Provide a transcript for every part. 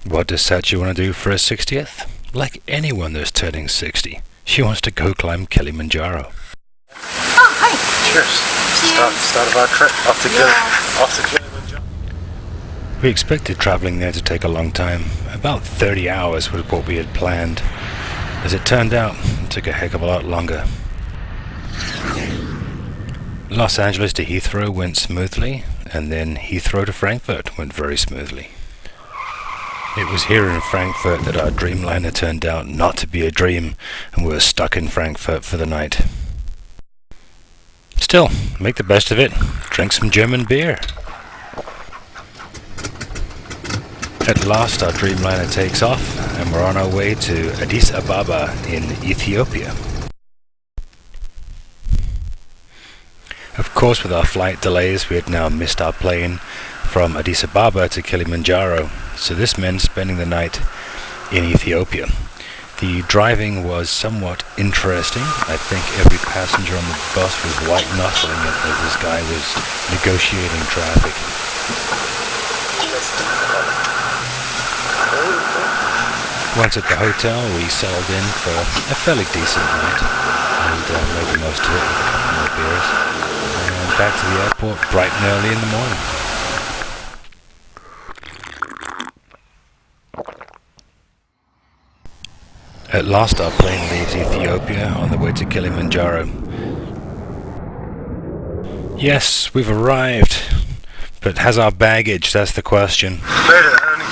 What does Sachi want to do for her 60th? Like anyone that's turning 60, she wants to go climb Killimanjaro. Oh, hi! Cheers! Start of our trip off to Killimanjaro. We expected travelling there to take a long time. About 30 hours was what we had planned. As it turned out, it took a heck of a lot longer. Los Angeles to Heathrow went smoothly, and then Heathrow to Frankfurt went very smoothly. It was here in Frankfurt that our Dreamliner turned out not to be a dream, and we were stuck in Frankfurt for the night. Still, make the best of it. Drink some German beer. At last our Dreamliner takes off, and we're on our way to Addis Ababa in Ethiopia. Of course, with our flight delays, we had now missed our plane from Addis Ababa to Killimanjaro, so this meant spending the night in Ethiopia. The driving was somewhat interesting. I think every passenger on the bus was white-knuckling it as this guy was negotiating traffic. Once at the hotel, we settled in for a fairly decent night and made the most of it with a couple more beers. And back to the airport bright and early in the morning. At last our plane leaves Ethiopia on the way to Killimanjaro. Yes, we've arrived, but has our baggage? That's the question. Made it, honey.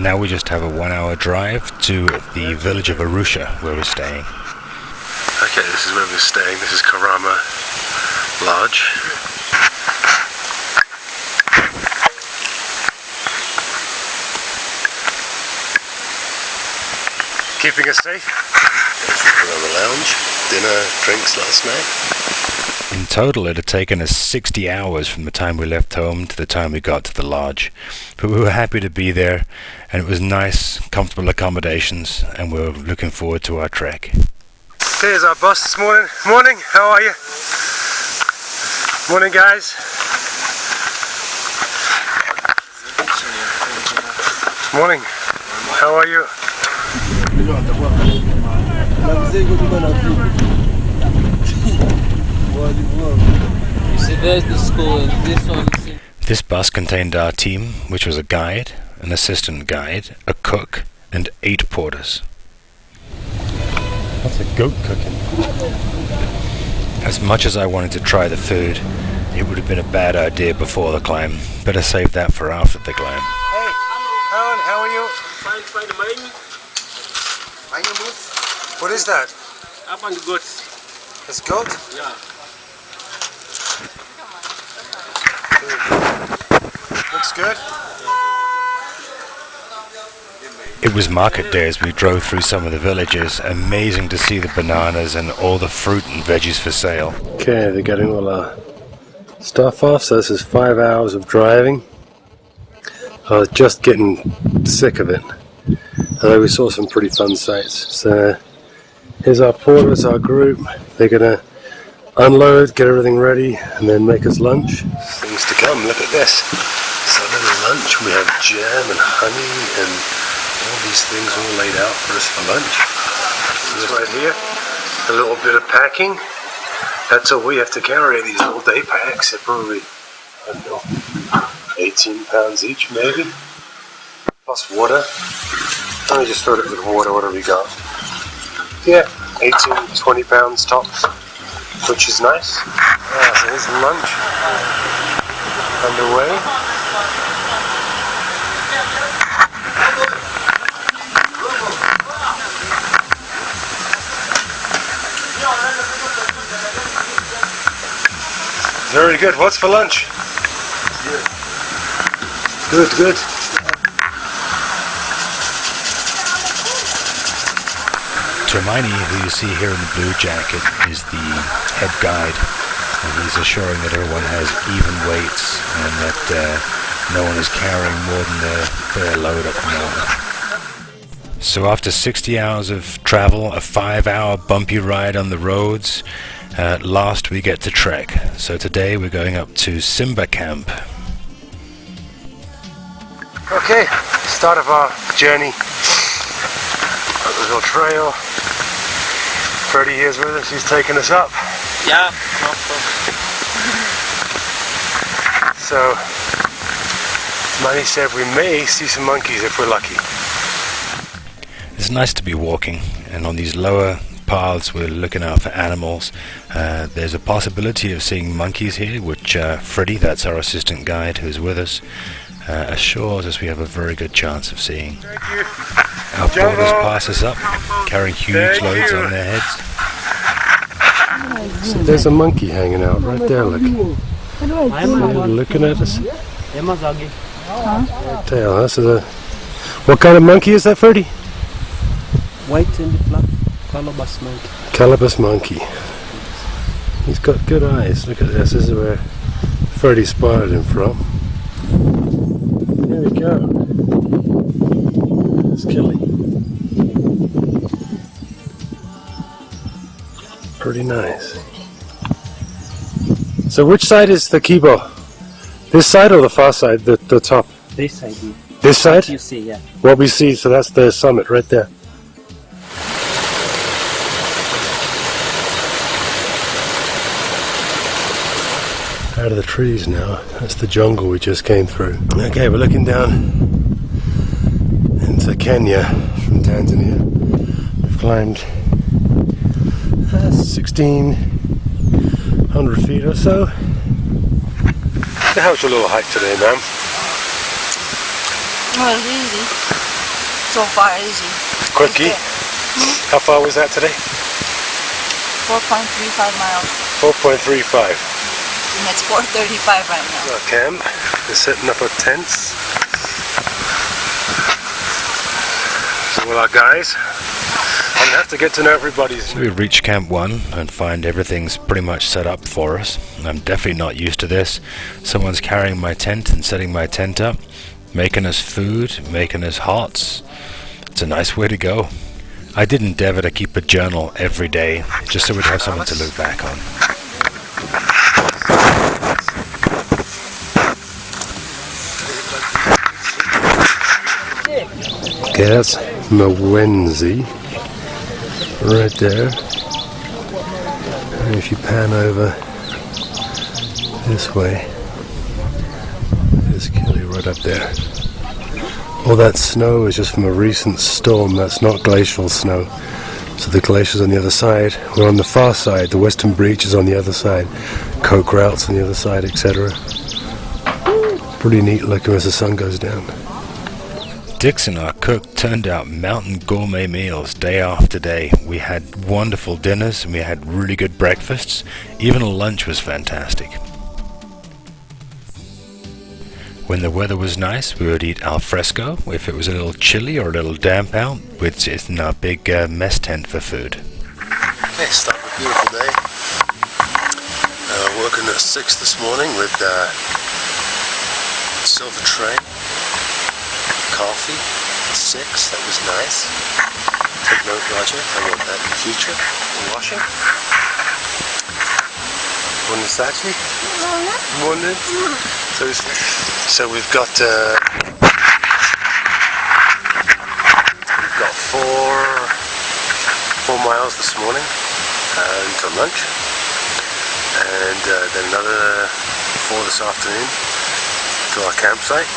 Now we just have a 1-hour drive to the village of Arusha where we're staying. Okay, this is where we're staying. This is Karama Lodge. Keeping us safe. There's the Karama Lounge. Dinner, drinks last night. In total, it had taken us 60 hours from the time we left home to the time we got to the lodge. But we were happy to be there, and it was nice, comfortable accommodations, and we were looking forward to our trek. Here's our bus this morning. Morning, how are you? Morning, guys. Morning, how are you? You see, there's the school, and this one. This bus contained our team, which was a guide, an assistant guide, a cook, and 8 porters. That's a goat cooking. As much as I wanted to try the food, it would have been a bad idea before the climb. Better save that for after the climb. Hey, how are you? Fine, mine. What is that? Up on the goat. It's goat? Yeah. Looks good. It was market day as we drove through some of the villages. Amazing to see the bananas and all the fruit and veggies for sale. Okay, they're getting all our stuff off, so this is 5 hours of driving. I was just getting sick of it, although we saw some pretty fun sights. So here's our porters, our group. They're gonna unload, get everything ready, and then make us lunch. Things to come, look at this. It's our little lunch. We have jam and honey and all these things all laid out for us for lunch. This right here, a little bit of packing. That's all we have to carry, these all-day packs. They're probably, I don't know, 18 pounds each maybe. Plus water. Let me just fill it with water. What have we got? Yeah, 18, 20 pounds tops, which is nice. Yeah, so here's lunch underway. Very good. What's for lunch? Good, good. Tumani, who you see here in the blue jacket, is the head guide, and he's assuring that everyone has even weights and that no one is carrying more than their load up the mountain. So after 60 hours of travel, a 5-hour bumpy ride on the roads, at last we get to trek. So today we're going up to Simba Camp. Okay, start of our journey up the little trail. Freddie here's with us, he's taking us up. Yeah, no problem. So, Tumani said we may see some monkeys if we're lucky. It's nice to be walking, and on these lower paths we're looking out for animals. There's a possibility of seeing monkeys here, which Freddie, that's our assistant guide who's with us, assures us we have a very good chance of seeing. Our boarders pass us up, carrying huge loads on their heads. So there's a monkey hanging out right there, look. Looking at us. Right there, that's what kind of monkey is that, Freddie? White and black colobus monkey. Colobus monkey. He's got good eyes. Look at this. This is where Freddie spotted him from. There we go. It's Killy. Pretty nice. So which side is the kibo? This side or the far side? The top? This side here. This side? You see, yeah. What we see, so that's the summit right there. Out of the trees now. That's the jungle we just came through. Okay, we're looking down into Kenya from Tanzania. We've climbed 1,600 feet or so. How's your little hike today, ma'am? Well, easy. So far, easy. Quickie? How far was that today? 4.35 miles. 4.35. And it's 4:35 right now. Our camp. We're setting up our tents. So will our guys. I'm gonna have to get to know everybody's. So we reach Camp 1 and find everything's pretty much set up for us. I'm definitely not used to this. Someone's carrying my tent and setting my tent up, making us food, making us hots. It's a nice way to go. I did endeavor to keep a journal every day, just so we'd have something to look back on. Okay, that's Mwenzi right there. And if you pan over this way, there's Killy right up there. All that snow is just from a recent storm. That's not glacial snow. So the glacier's on the other side. We're on the far side. The western breach is on the other side. Coke Route's on the other side, etc. Pretty neat looking as the sun goes down. Dixon, our cook, turned out mountain gourmet meals day after day. We had wonderful dinners and we had really good breakfasts. Even lunch was fantastic. When the weather was nice, we would eat al fresco. If it was a little chilly or a little damp out, we'd sit in our big mess tent for food. Okay, start a beautiful day. Working at 6 this morning with silver tray. Coffee, 6, that was nice. Take note, Roger, I want that in the future. Washing. Morning, Sachi. Morning. So we've got 4 miles this morning until lunch, and then another 4 this afternoon to our campsite.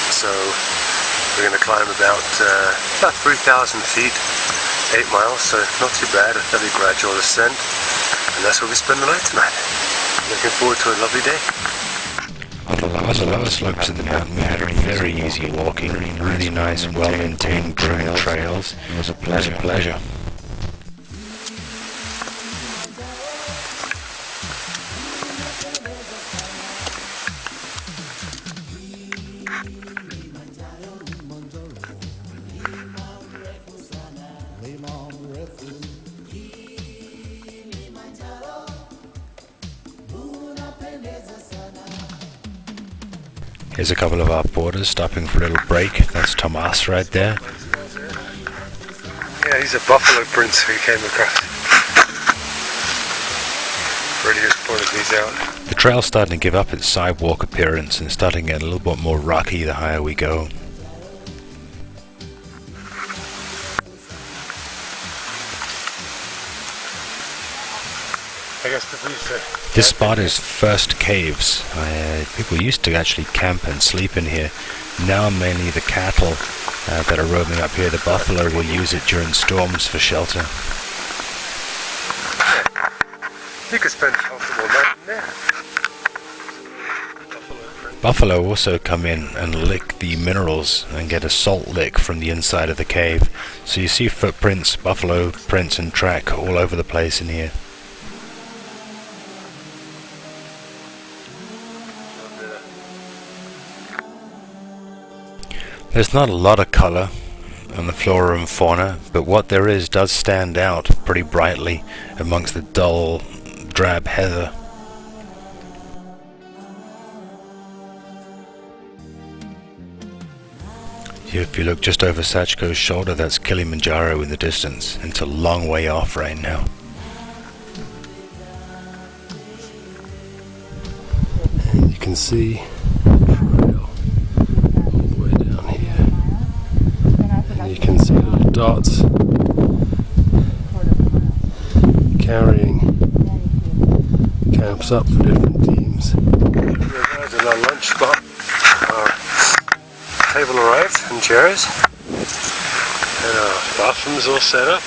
So we're going to climb about 3,000 feet, 8 miles, so not too bad, a fairly gradual ascent, and that's where we spend the night tonight. Looking forward to a lovely day. On the lower slopes of the mountain we had very easy walking, really nice, well-maintained trails. It was a pleasure. Here's a couple of our boarders stopping for a little break. That's Tomas right there. Yeah, he's a buffalo prince we came across. Really just pointed these out. The trail's starting to give up its sidewalk appearance and starting to get a little bit more rocky the higher we go. I guess people used to. This spot is First Caves. People used to actually camp and sleep in here. Now mainly the cattle that are roaming up here, the buffalo, will use it during storms for shelter. You could spend a comfortable night in there. Buffalo also come in and lick the minerals and get a salt lick from the inside of the cave. So you see footprints, buffalo prints and track all over the place in here. There's not a lot of colour on the flora and fauna, but what there is does stand out pretty brightly amongst the dull, drab heather. If you look just over Sachiko's shoulder, that's Killimanjaro in the distance. It's a long way off right now. And you can see trail all the way down here. And you can see little dots carrying camps up for different teams. There's our lunch spot. Our table arrived and chairs. And our bathrooms all set up.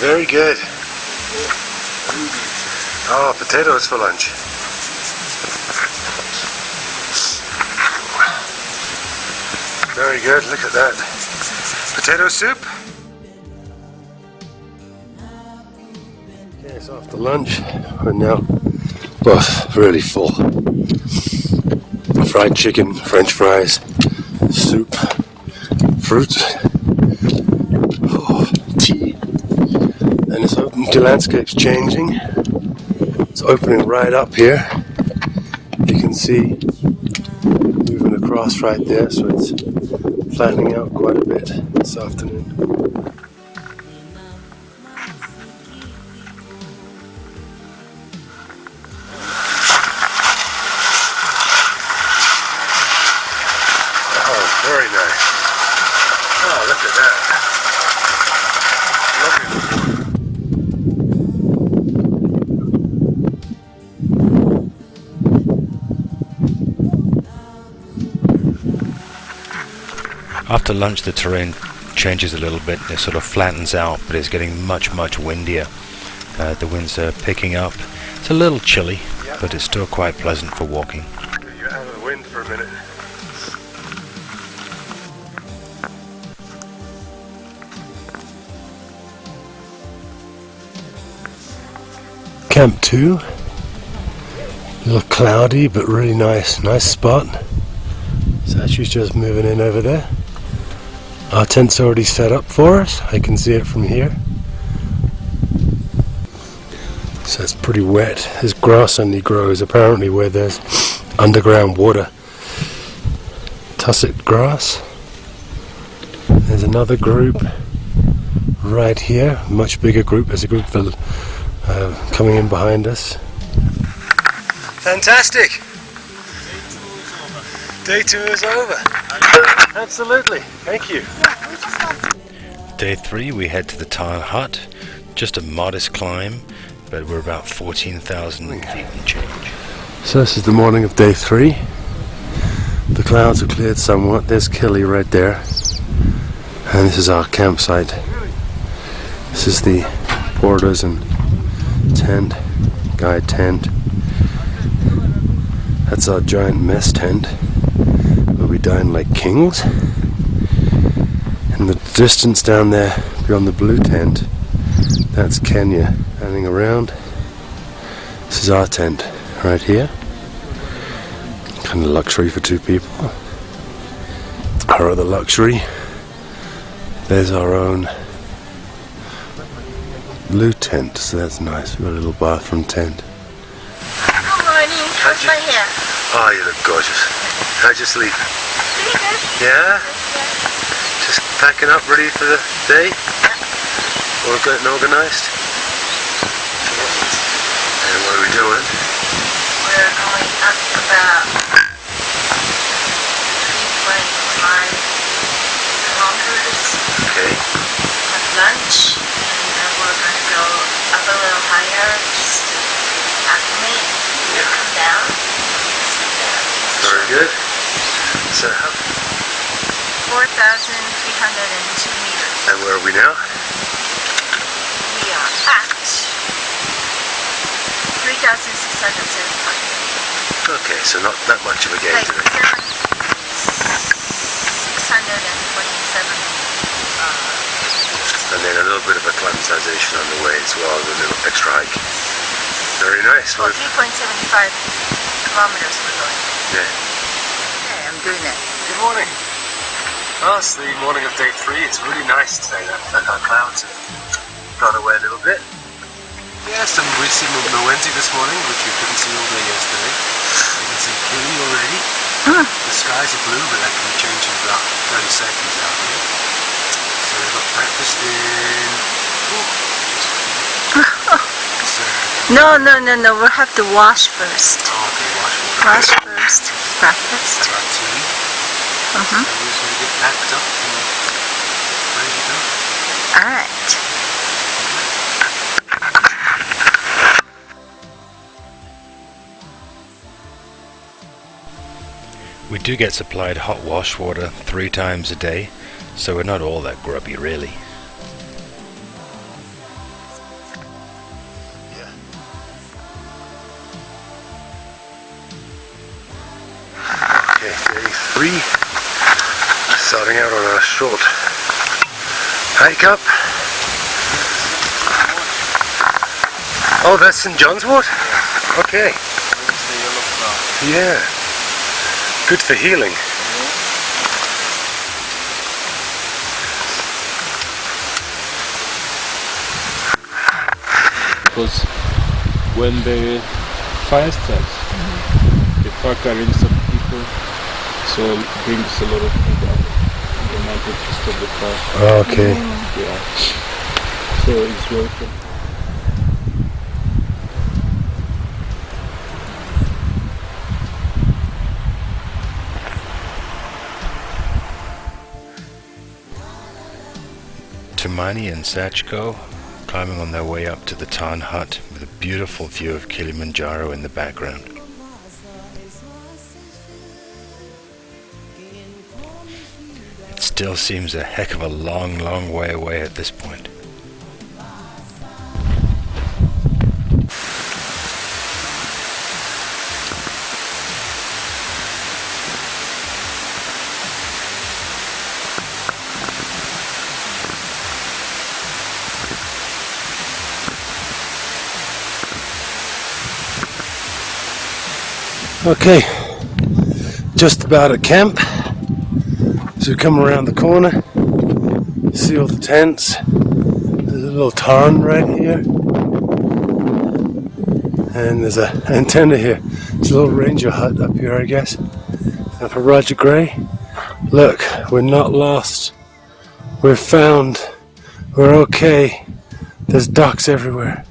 Very good. Oh, potatoes for lunch. Very good, look at that. Potato soup. Okay, it's after lunch. We're now both really full. Fried chicken, French fries, soup, fruit, tea. And it's open to landscapes changing. It's opening right up here. You can see moving across right there, so it's flattening out quite a bit this afternoon. Oh, very nice. Oh, look at that. After lunch the terrain changes a little bit, it sort of flattens out, but it's getting much windier. The winds are picking up. It's a little chilly, but it's still quite pleasant for walking. You're out of the wind for a minute. Camp 2. A little cloudy, but really nice spot. Sachi's just moving in over there. Our tent's already set up for us. I can see it from here. So it's pretty wet. This grass only grows apparently where there's underground water. Tussock grass. There's another group right here. Much bigger group. There's a group coming in behind us. Fantastic! Day 2 is over. Absolutely. Thank you. Day 3 we head to the tile hut. Just a modest climb, but we're about 14,000 feet and change. So this is the morning of day 3. The clouds have cleared somewhat. There's Killy right there. And this is our campsite. This is the porters and tent, guide tent. That's our giant mess tent where we dine like kings. In the distance down there beyond the blue tent, that's Kenya standing around. This is our tent right here. Kind of luxury for 2 people. Our other luxury, there's our own blue tent, so that's nice. We've got a little bathroom tent. Good morning. How's my hair? Oh, you look gorgeous. How'd you sleep? Pretty good. Yeah? Just packing up, ready for the day? All good and organised? And what are we doing? We're going up about 3.5 kilometers. Okay. Have lunch, and then we're going to go So, 4,302 meters. and where are we now? We are at 3,675. Okay, so not that much of a gain Like today. 627. And then a little bit of acclimatization on the way as well, a little extra hike. Very nice. Well, 3.75 kilometers we're going. Yeah. Okay, I'm doing it. Good morning. Well, it's the morning of day 3. It's really nice today. That our clouds have gone away a little bit. Yeah, we've seen Mwenzi this morning, which we couldn't see all day yesterday. You can see Kili already. The skies are blue, but that can change in about 30 seconds out here. So we've got breakfast in... No, we'll have to wash first. Oh, okay, Wash first. Breakfast. About tea. So we're just going to get packed up and ready to go. Alright. We do get supplied hot wash water 3 times a day, so we're not all that grubby really. Okay, day 3. Starting out on a short hike up. Oh, that's St. John's Wort? Okay. Yeah. Good for healing. Because when the fire starts, the fire carrying some people, so it brings a lot of people out the mountain to stop the fire. Okay. Yeah. So it's welcome. Tumani and Sachiko climbing on their way up to the Tan hut with a beautiful view of Killimanjaro in the background. It still seems a heck of a long way away at this point. Okay, just about at camp. So we come around the corner, see all the tents. There's a little tarn right here, and there's an antenna here. It's a little ranger hut up here, I guess. And for Roger Gray, look, we're not lost. We're found. We're okay. There's ducks everywhere.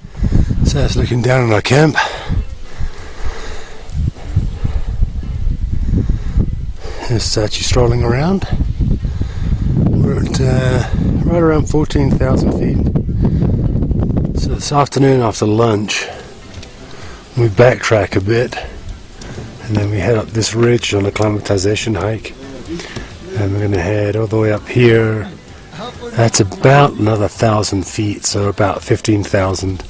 So that's looking down on our camp. There's Sachi strolling around. We're at right around 14,000 feet. So this afternoon after lunch, we backtrack a bit and then we head up this ridge on a acclimatization hike. And we're going to head all the way up here. That's about another 1,000 feet, so about 15,000.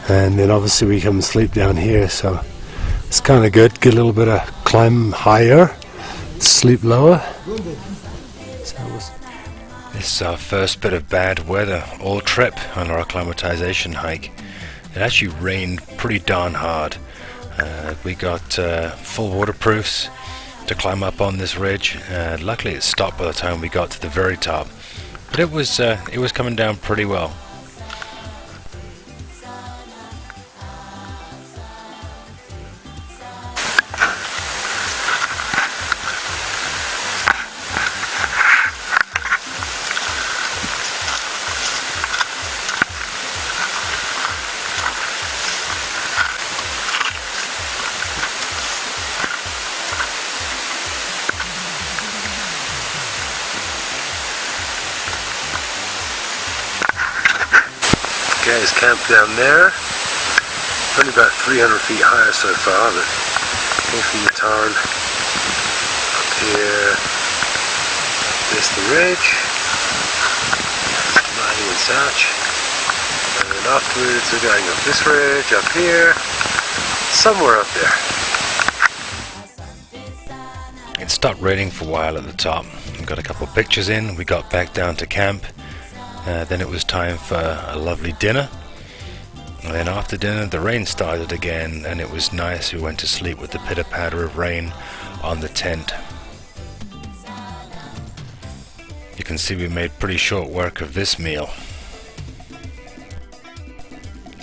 And then obviously we come and sleep down here, so it's kind of good. Get a little bit of climb higher. Sleep lower. This is our first bit of bad weather all trip on our acclimatization hike. It actually rained pretty darn hard. We got full waterproofs to climb up on this ridge. Luckily it stopped by the time we got to the very top, but it was coming down pretty well. Guys camp down there. Only about 300 feet higher so far, but go from the tarn up here. There's the ridge. Tumani and Sach. And then afterwards we're going up this ridge, up here. Somewhere up there. It stopped raining for a while at the top. We got a couple of pictures in. We got back down to camp. Then it was time for a lovely dinner. And then after dinner the rain started again, and it was nice. We went to sleep with the pitter-patter of rain on the tent. You can see we made pretty short work of this meal.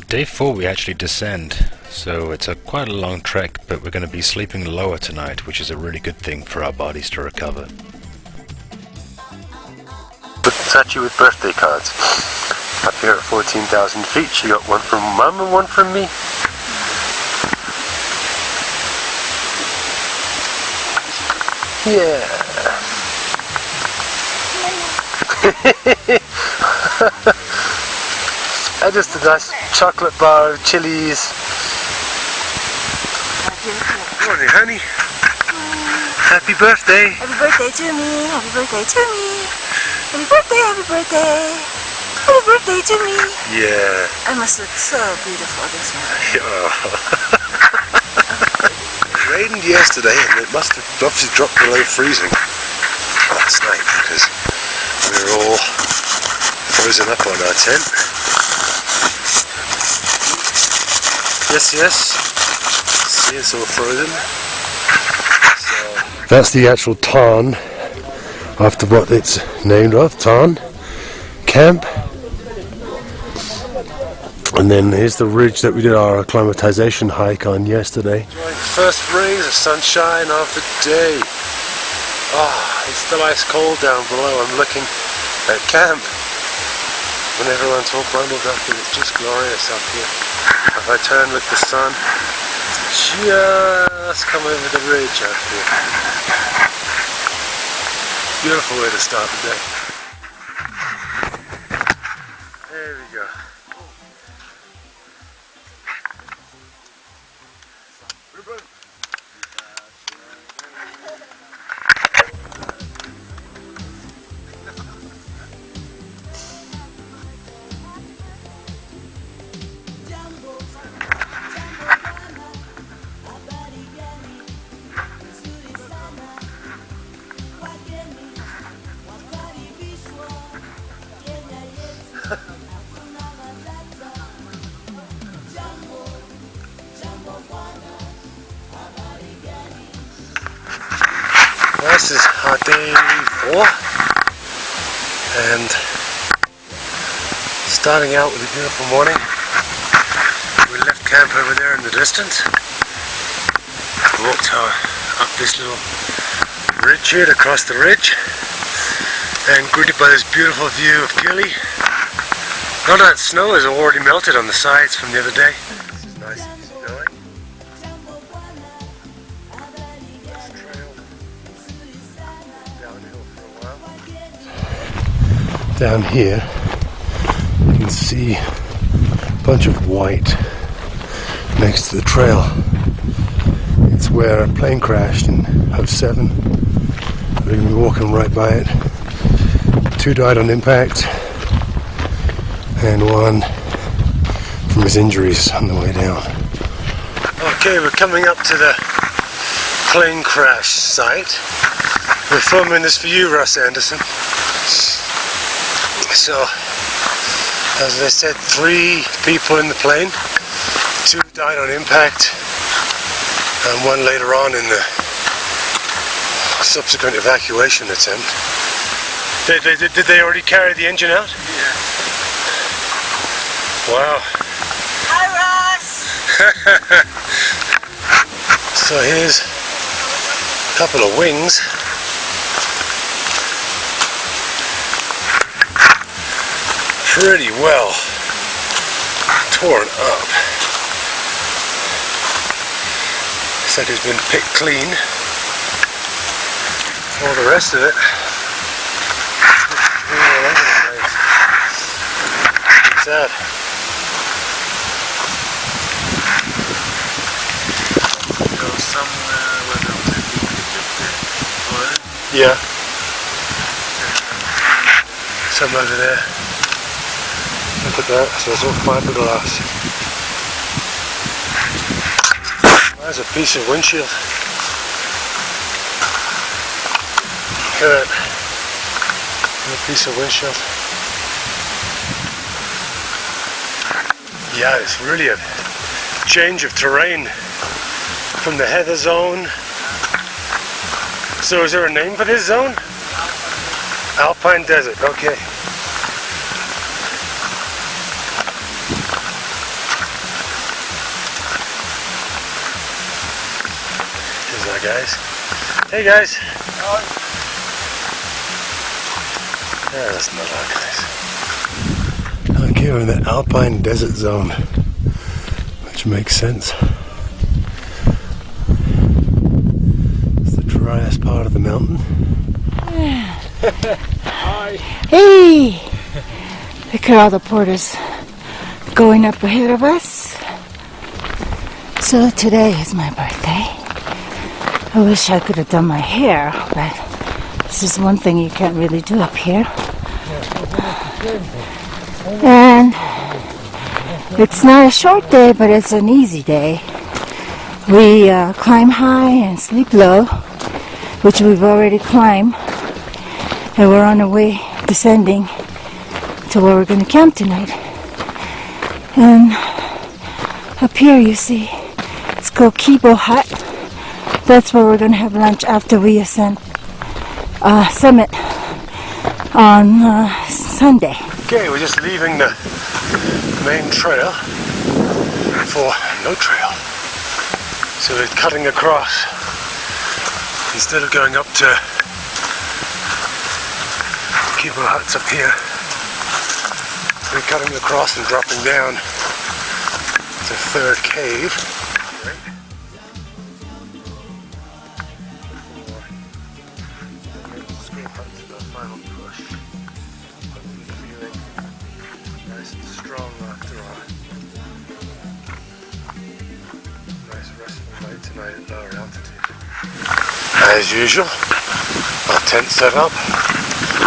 Day 4 we actually descend, so it's quite a long trek, but we're going to be sleeping lower tonight, which is a really good thing for our bodies to recover. Sachi with birthday cards. Up here at 14,000 feet, she got one from Mum and one from me. Yeah. And just a nice chocolate bar of chilies. Morning, honey. Happy birthday. Happy birthday to me. Happy birthday to me. Happy birthday, happy birthday. Happy birthday to me. Yeah. I must look so beautiful this morning. It rained yesterday and it must have obviously dropped below freezing last night because we were all frozen up on our tent. Yes, yes. See, it's all frozen. So that's the actual tarn, after what it's named of, tarn camp. And then here's the ridge that we did our acclimatization hike on yesterday. First rays of sunshine of the day. Oh, it's still ice cold down below. I'm looking at camp when everyone's all bundled up, and it's just glorious up here. If I turn with the sun, just come over the ridge up here. Beautiful way to start the day. There we go. This is our day 4, and starting out with a beautiful morning. We left camp over there in the distance, walked up this little ridge here to cross the ridge, and greeted by this beautiful view of Kili. None of that snow has already melted on the sides from the other day. This is nice and easy going. Down here you can see a bunch of white next to the trail. It's where a plane crashed in 2007. We're going to be walking right by it. 2 died on impact and 1 from his injuries on the way down. Okay, we're coming up to the plane crash site. We're filming this for you, Russ Anderson. So, as I said, 3 people in the plane, 2 died on impact, and 1 later on in the subsequent evacuation attempt. Did they already carry the engine out? Yeah. Wow. Hi, Russ! So here's a couple of wings. Pretty well torn up. Looks like it's been picked clean. All the rest of it, all over the place. What's that? Some whether it was a leak or Yeah. Some over there. Look at that, so it's all fiberglass. There's a piece of windshield. Look at that. A piece of windshield. Yeah, it's really a change of terrain from the heather zone. So is there a name for this zone? Alpine desert, okay. Here's our guys. Hey guys. Yeah, that's not our guys. Okay, we're in the Alpine desert zone, which makes sense. It's the driest part of the mountain. Hey! Look at all the porters going up ahead of us. So today is my birthday. I wish I could have done my hair, but this is one thing you can't really do up here. And it's not a short day, but it's an easy day. We climb high and sleep low, which we've already climbed. And we're on our way descending to where we're going to camp tonight. And up here you see, it's called Kibo Hut. That's where we're going to have lunch after we ascend summit on Sunday. Okay, we're just leaving the main trail for no trail. So we're cutting across. Instead of going up to Kibo Huts up here, we're cutting across and dropping down to third cave. Nice and strong after our nice restful night tonight at lower altitude. As usual, our tent set up,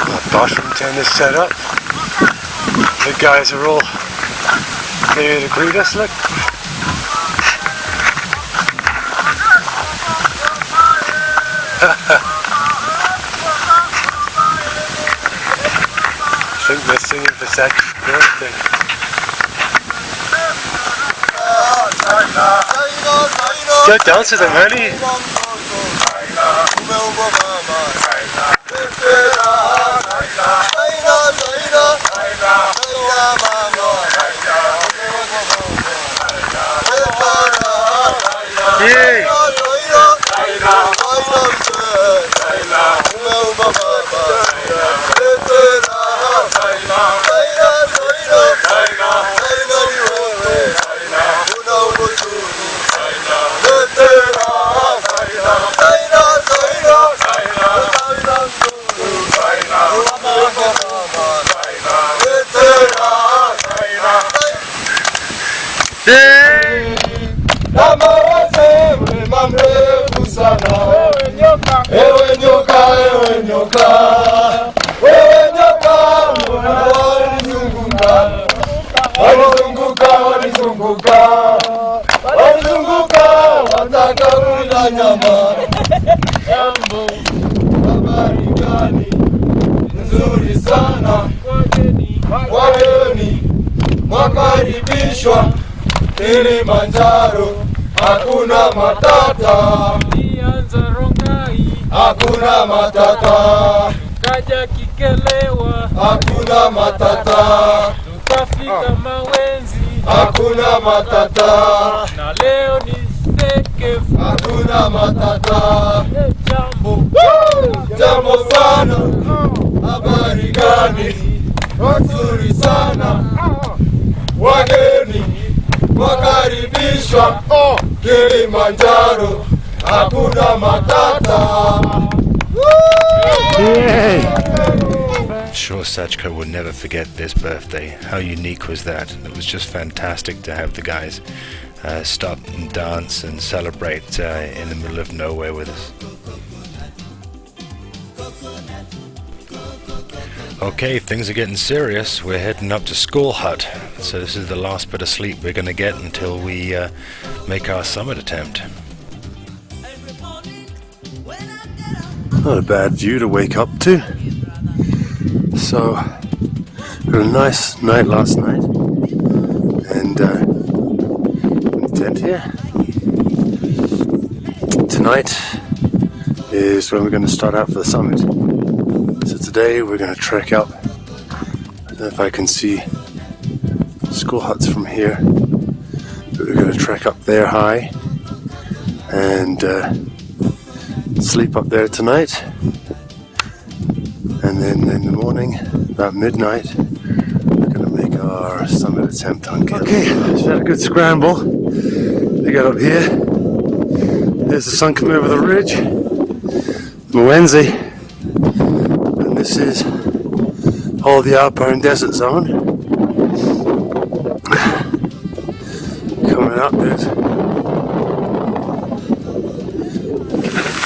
our bathroom tent is set up. The guys are all here to greet us, look. I think they're singing for Sachi's birthday. Go dance with them, honey. Yay! Ewe nyoka, wataka kula nyama. Jambo, habari gani? Nzuri sana. Wageni, mwakaribishwa Killimanjaro, hakuna matata. Nianza Rongai, hakuna matata. kaja Kikelewa, hakuna matata. tukafika Mawenzi, hakuna matata. na leo ni Sekefu, hakuna matata. jambo, Jambo sana. Habari gani? Nzuri sana. Wageni wakaribishwa Killimanjaro, hakuna matata. Sure, Sachiko will never forget this birthday. How unique was that? It was just fantastic to have the guys stop and dance and celebrate in the middle of nowhere with us. Okay, things are getting serious. We're heading up to School Hut. So this is the last bit of sleep we're going to get until we make our summit attempt. Not a bad view to wake up to. So, we had a nice night last night. And in the tent here. Tonight is when we're going to start out for the summit. So today we're going to trek up. I don't know if I can see School Huts from here, but we're going to trek up there high and sleep up there tonight. And then in the morning, about midnight, we're going to make our summit attempt on Killimanjaro. Okay, so we had a good scramble. We got up here. There's the sun coming over the ridge. Mwenzi. And this is all the Alpine desert zone. Coming up, there's...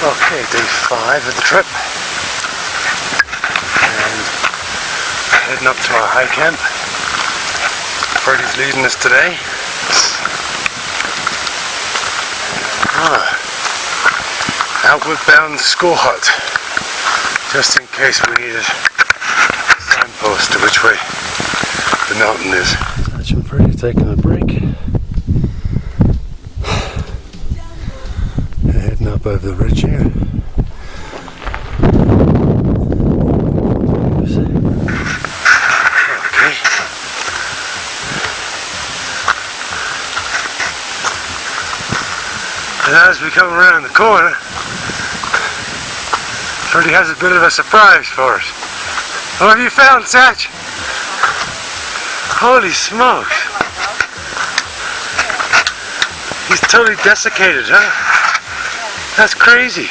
Okay, day 5 of the trip. And heading up to our high camp. Freddie's leading us today. Outward bound School Hut, just in case we needed a signpost to which way the mountain is. Satch and Freddie taking a break. Heading up over the ridge here. Okay. And as we come around the corner, Freddie has a bit of a surprise for us. What have you found, Satch? Holy smokes! He's totally desiccated, huh? That's crazy.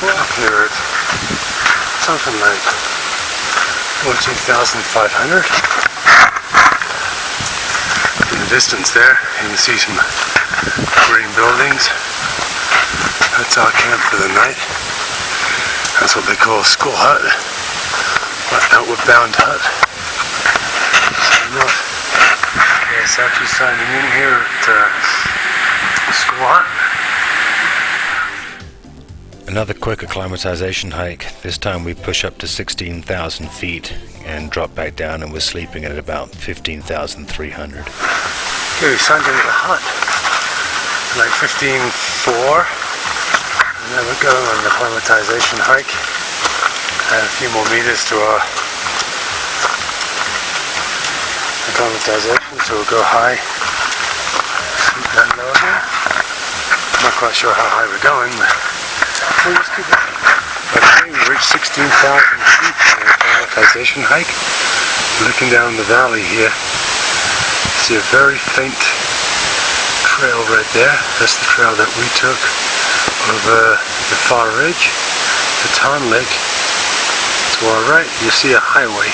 Well, here it's something like 14,500. In the distance there, you can see some green buildings. That's our camp for the night. That's what they call a School Hut, or outward bound hut. Yes, actually signing in here at School Hut. Another quick acclimatization hike. This time we push up to 16,000 feet and drop back down, and we're sleeping at about 15,300. Okay, we signed in at the hut. Like 15.4, and then we're going on the acclimatization hike. Add a few more meters to our acclimatization, so we'll go high. Keep that low again. I'm not quite sure how high we're going, but we'll just keep it. Okay, we reached 16,000 feet on the acclimatization hike. Looking down the valley here, you see a very faint trail right there. That's the trail that we took over the far ridge, the Tan Lake. To our right, you see a highway.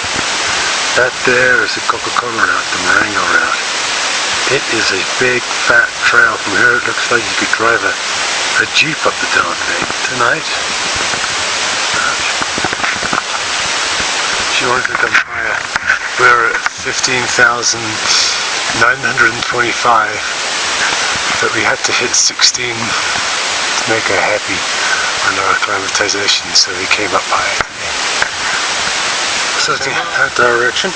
That there is the Coca-Cola route, the Marengo route. It is a big, fat trail. From here, it looks like you could drive a Jeep up the darn thing. Tonight, she wanted to come higher. We're at 15,925. But we had to hit 16 to make her happy on our acclimatization, so we came up high today. So that direction,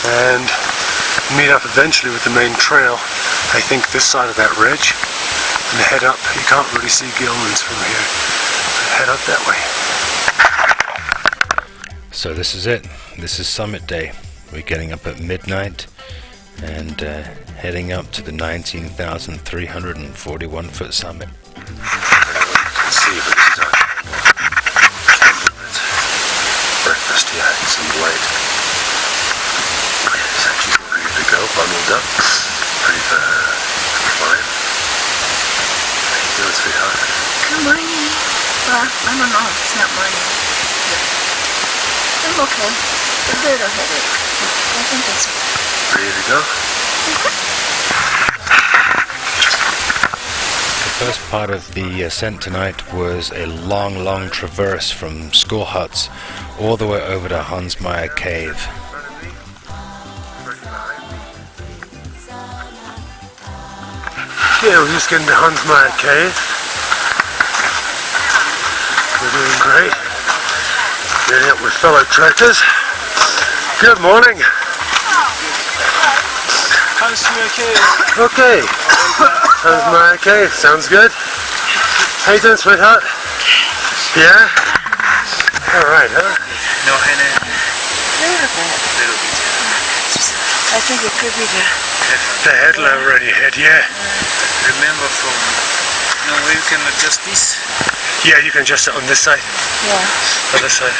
and meet up eventually with the main trail, I think this side of that ridge, and head up. You can't really see Gilman's from here, but head up that way. So this is it. This is summit day. We're getting up at midnight and heading up to the 19,341 foot summit. Let's see if it's breakfast here, some light. It's actually ready to go, bundled up, ready for climb. How you doing, sweetheart? Good morning. Well, I don't know. It's not morning. I'm okay. A bit of headache. I think it's ready to go? first part of the ascent tonight was a long traverse from school huts all the way over to Hansmeyer Cave. Yeah, we're just getting to Hansmeyer Cave. We're doing great. Getting up with fellow trekkers. Good morning. Hansmeyer Cave. Okay. Hansmeyer Cave, sounds good. How you doing, sweetheart? Yeah? Alright, huh? No, Hannah. I think it could be The head lower on your head, yeah. Remember from, where you can adjust this? Yeah, you can adjust it on this side. yeah. On this side.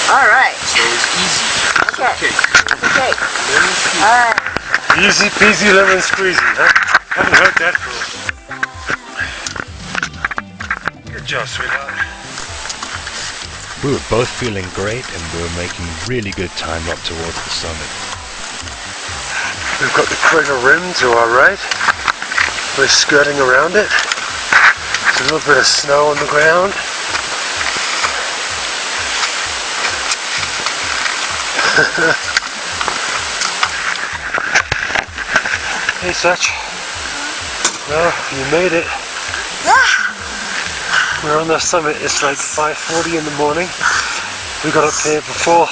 All right. So it's easy. Okay. Okay. All right. Easy peasy lemon squeezy, huh? Haven't heard that before. Good job, sweetheart. We were both feeling great and we were making really good time up towards the summit. We've got the crater rim to our right. We're skirting around it. There's a little bit of snow on the ground. Hey, Sach. Well, you made it. We're on the summit. It's like 5:40 in the morning. We got up here before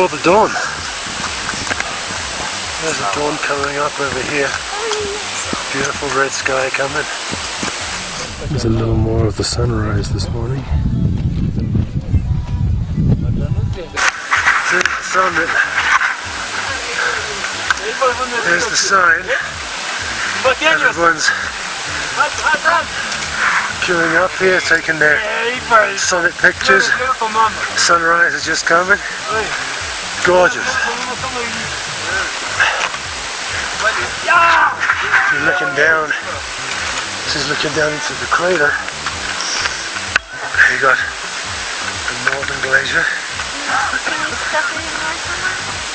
the dawn. There's a dawn coming up over here. Beautiful red sky coming. There's a little more of the sunrise this morning. See the summit. There's the sign. Everyone's queuing up here, taking their summit pictures. Sunrise is just coming. Gorgeous. You're looking down. This is looking down into the crater. You got the northern glacier.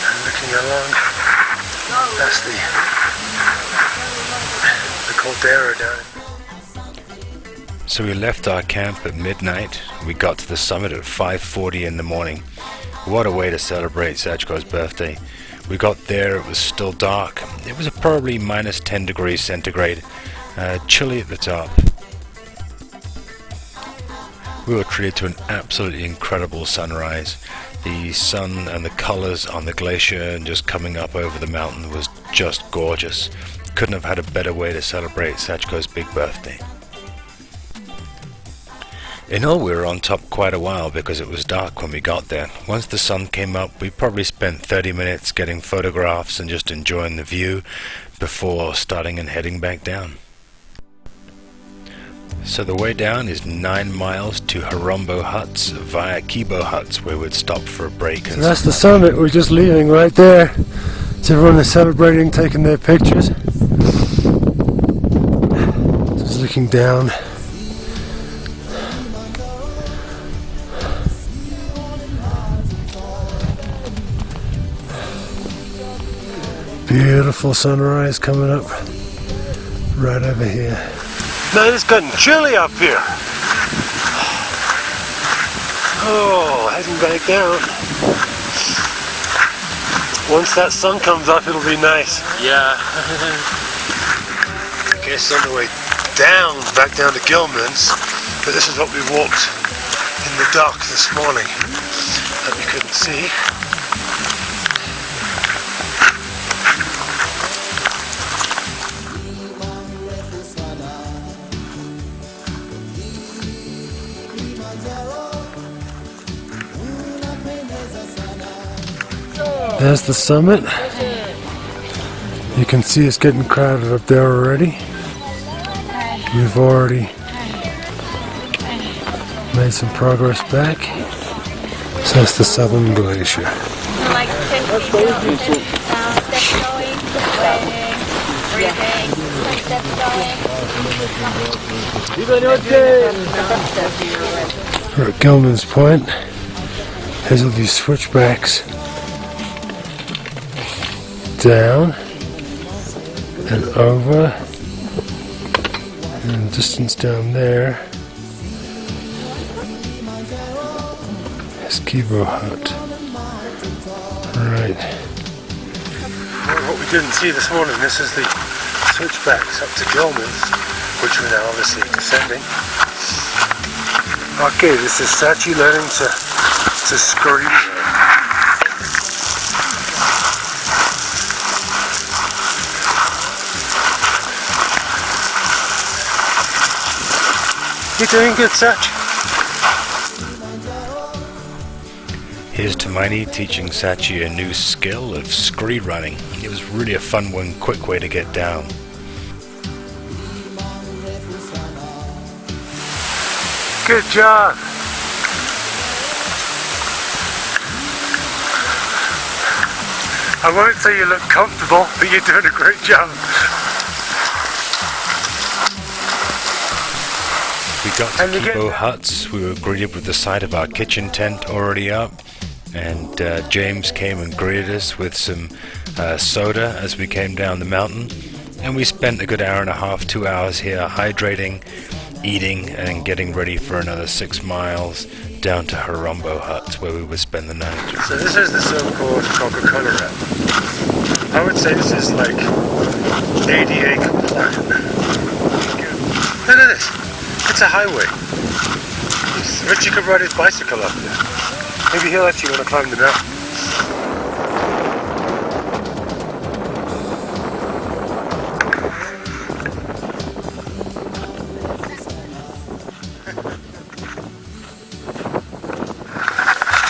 And looking along, that's the caldera down. So we left our camp at midnight. We got to the summit at 5:40 in the morning. What a way to celebrate Sachiko's birthday. We got there, it was still dark. It was probably minus 10 degrees centigrade, chilly at the top. We were treated to an absolutely incredible sunrise. The sun and the colors on the glacier and just coming up over the mountain was just gorgeous. Couldn't have had a better way to celebrate Sachiko's big birthday. In all, we were on top quite a while because it was dark when we got there. Once the sun came up, we probably spent 30 minutes getting photographs and just enjoying the view before starting and heading back down. So the way down is 9 miles to Harombo huts via Kibo huts, where we'd stop for a break. So that's the summit. We're just leaving right there. So everyone is celebrating, taking their pictures. Just looking down. Beautiful sunrise coming up right over here. Man, it's getting chilly up here. Oh, heading back down. Once that sun comes up, it'll be nice. Yeah. Okay, it's on the way down, back down to Gilman's. But this is what we walked in the dark this morning that we couldn't see. There's the summit. You can see it's getting crowded up there already. We've already made some progress back. So that's the southern glacier. Like 10 steps going, waiting, breathing, 10 steps going. We're at Gilman's Point. Here's all these switchbacks down. and over, and the distance down there is Kibo Hut. Right. Well, what we didn't see this morning, this is the switchbacks up to Gilman's, which we're now obviously descending. Okay, this is Sachi learning to scream. You're doing good, Sach. Here's Tumani teaching Sachi a new skill of scree running. It was really a fun one, quick way to get down. Good job. I won't say you look comfortable, but you're doing a great job. We got to Kibo Huts. We were greeted with the sight of our kitchen tent already up. And James came and greeted us with some soda as we came down the mountain, and we spent a good hour and a half, 2 hours here hydrating, eating, and getting ready for another 6 miles down to Harombo Hut, where we would spend the night. So this is the so-called Coca-Cola route. I would say this is like ADA compliant. Look at this, it's a highway. Richie could ride his bicycle up there. Maybe he'll actually want to climb the mountain.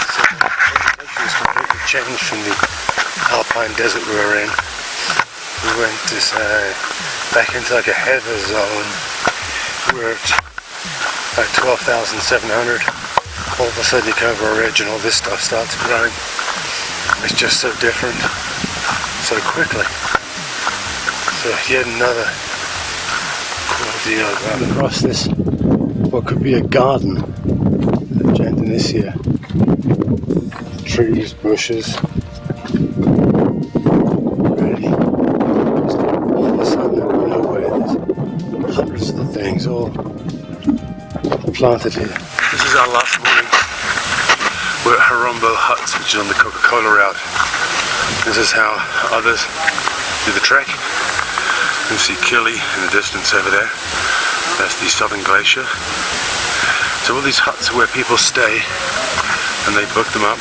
So, completely changed from the Alpine desert we were in. We went back into like a heather zone. We were at like 12,700. All of a sudden you come over a ridge and all this stuff starts growing. It's just so different, so quickly. So yet another cool deal going across this, what could be a garden of Tanzania. Trees, bushes, ready. Just all of a sudden out of nowhere, there's hundreds of the things all planted here. This is our last morning. We're at Harombo Huts, which is on the Coca-Cola route. This is how others do the trek. You see Kili in the distance over there. That's the southern glacier. So all these huts are where people stay, and they book them up.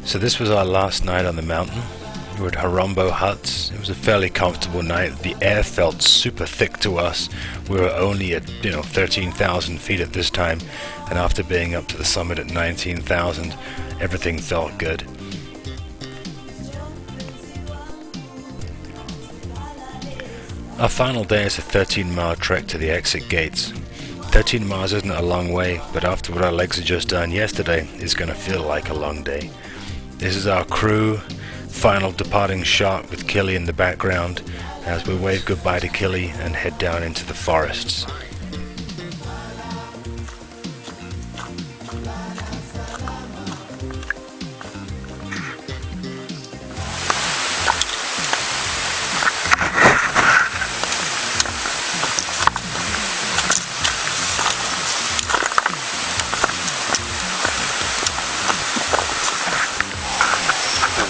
So this was our last night on the mountain. We were at Harombo Huts. It was a fairly comfortable night. The air felt super thick to us. We were only at 13,000 feet at this time, and after being up to the summit at 19,000, everything felt good. Our final day is a 13-mile trek to the exit gates. 13 miles isn't a long way, but after what our legs had just done yesterday, it's going to feel like a long day. This is our crew. Final departing shot with Kili in the background as we wave goodbye to Kili and head down into the forests.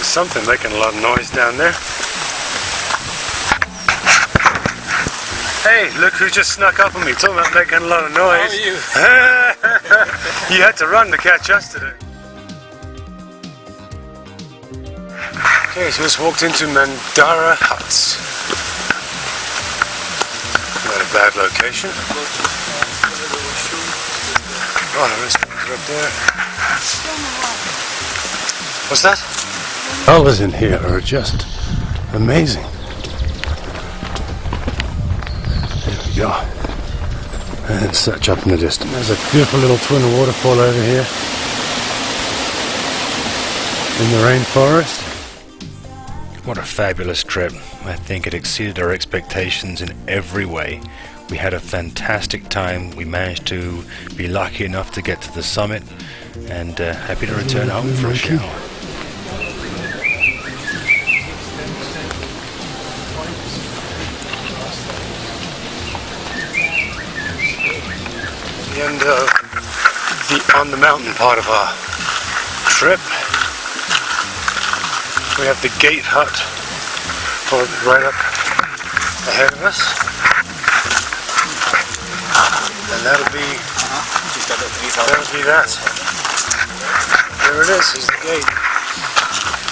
Something making a lot of noise down there. Hey, look who just snuck up on me, talking about making a lot of noise. How are you? You had to run to catch us today. Okay, so we just walked into Mandara Huts. Not a bad location. Oh, the restaurants are up there. What's that? Colors in here are just amazing. There we go. And such up in the distance. There's a beautiful little twin waterfall over here in the rainforest. What a fabulous trip. I think it exceeded our expectations in every way. We had a fantastic time. We managed to be lucky enough to get to the summit, and happy to return home for a shower. the end of the on the mountain part of our trip. We have the gate hut right up ahead of us, and that'll be that. There it is. Here's the gate.